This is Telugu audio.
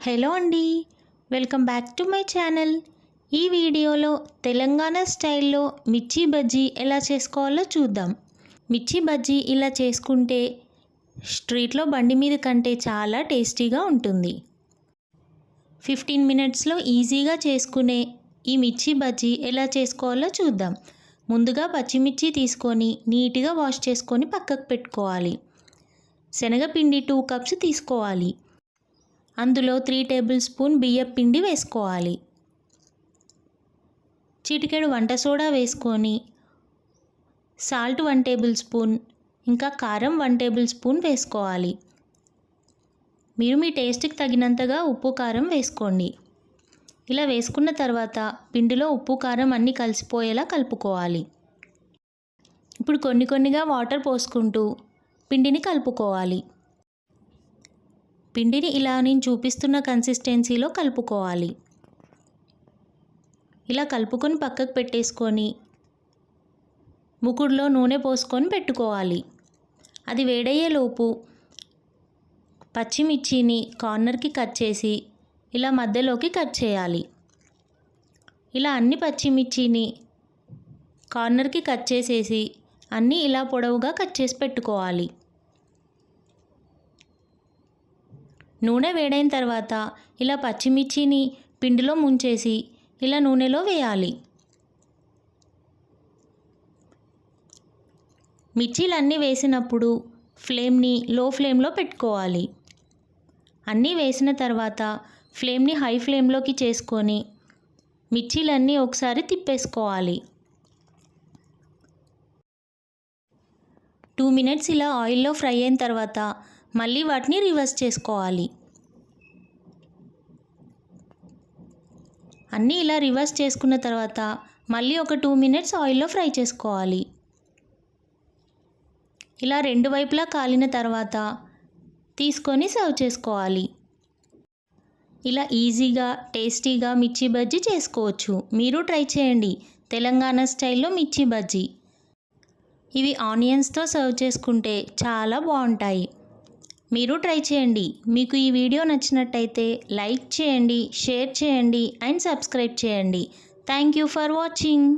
హలో అండి, welcome back to my channel. ఈ వీడియోలో తెలంగాణ స్టైల్లో మిర్చి బజ్జీ ఎలా చేసుకోవాలో చూద్దాం. మిర్చి బజ్జీ ఇలా చేసుకుంటే స్ట్రీట్లో బండి మీద కంటే చాలా టేస్టీగా ఉంటుంది. 15 మినిట్స్లో ఈజీగా చేసుకునే ఈ మిర్చి బజ్జీ ఎలా చేసుకోవాలో చూద్దాం. ముందుగా పచ్చిమిర్చి తీసుకొని నీట్గా వాష్ చేసుకొని పక్కకు పెట్టుకోవాలి. శనగపిండి 2 కప్స్ తీసుకోవాలి. అందులో 3 టేబుల్ స్పూన్ బియ్యం పిండి వేసుకోవాలి. చిటికెడు వంట సోడా వేసుకొని సాల్ట్ 1 టేబుల్ స్పూన్ ఇంకా కారం 1 టేబుల్ స్పూన్ వేసుకోవాలి. మీరు మీ టేస్ట్కి తగినంతగా ఉప్పు కారం వేసుకోండి. ఇలా వేసుకున్న తర్వాత పిండిలో ఉప్పు కారం అన్నీ కలిసిపోయేలా కలుపుకోవాలి. ఇప్పుడు కొన్నిగా వాటర్ పోసుకుంటూ పిండిని కలుపుకోవాలి. పిండిని ఇలా నేను చూపిస్తున్న కన్సిస్టెన్సీలో కలుపుకోవాలి. ఇలా కలుపుకొని పక్కకు పెట్టేసుకొని ముకుడులో నూనె పోసుకొని పెట్టుకోవాలి. అది వేడయ్యేలోపు పచ్చిమిర్చిని కార్నర్కి కట్ చేసి ఇలా మధ్యలోకి కట్ చేయాలి. ఇలా అన్ని పచ్చిమిర్చిని కార్నర్కి కట్ చేసేసి అన్నీ ఇలా పొడవుగా కట్ చేసి పెట్టుకోవాలి. నూనె వేడైన తర్వాత ఇలా పచ్చిమిర్చిని పిండిలో ముంచేసి ఇలా నూనెలో వేయాలి. మిర్చీలన్నీ వేసినప్పుడు ఫ్లేమ్ని లో ఫ్లేమ్లో పెట్టుకోవాలి. అన్నీ వేసిన తర్వాత ఫ్లేమ్ని హై ఫ్లేమ్లోకి చేసుకొని మిర్చీలన్నీ ఒకసారి తిప్పేసుకోవాలి. 2 మినిట్స్ ఇలా ఆయిల్లో ఫ్రై అయిన తర్వాత మళ్ళీ వాటిని రివర్స్ చేసుకోవాలి. అన్నీ ఇలా రివర్స్ చేసుకున్న తర్వాత మళ్ళీ ఒక 2 మినిట్స్ ఆయిల్లో ఫ్రై చేసుకోవాలి. ఇలా రెండు వైపులా కాలిన తర్వాత తీసుకొని సర్వ్ చేసుకోవాలి. ఇలా ఈజీగా టేస్టీగా మిర్చి బజ్జీ చేసుకోవచ్చు. మీరు ట్రై చేయండి. తెలంగాణ స్టైల్లో మిర్చి బజ్జీ. ఇవి ఆనియన్స్తో సర్వ్ చేసుకుంటే చాలా బాగుంటాయి. మీరు ట్రై చేయండి. మీకు ఈ వీడియో నచ్చినట్టయితే లైక్ చేయండి, షేర్ చేయండి అండ్ సబ్స్క్రైబ్ చేయండి. Thank you for watching.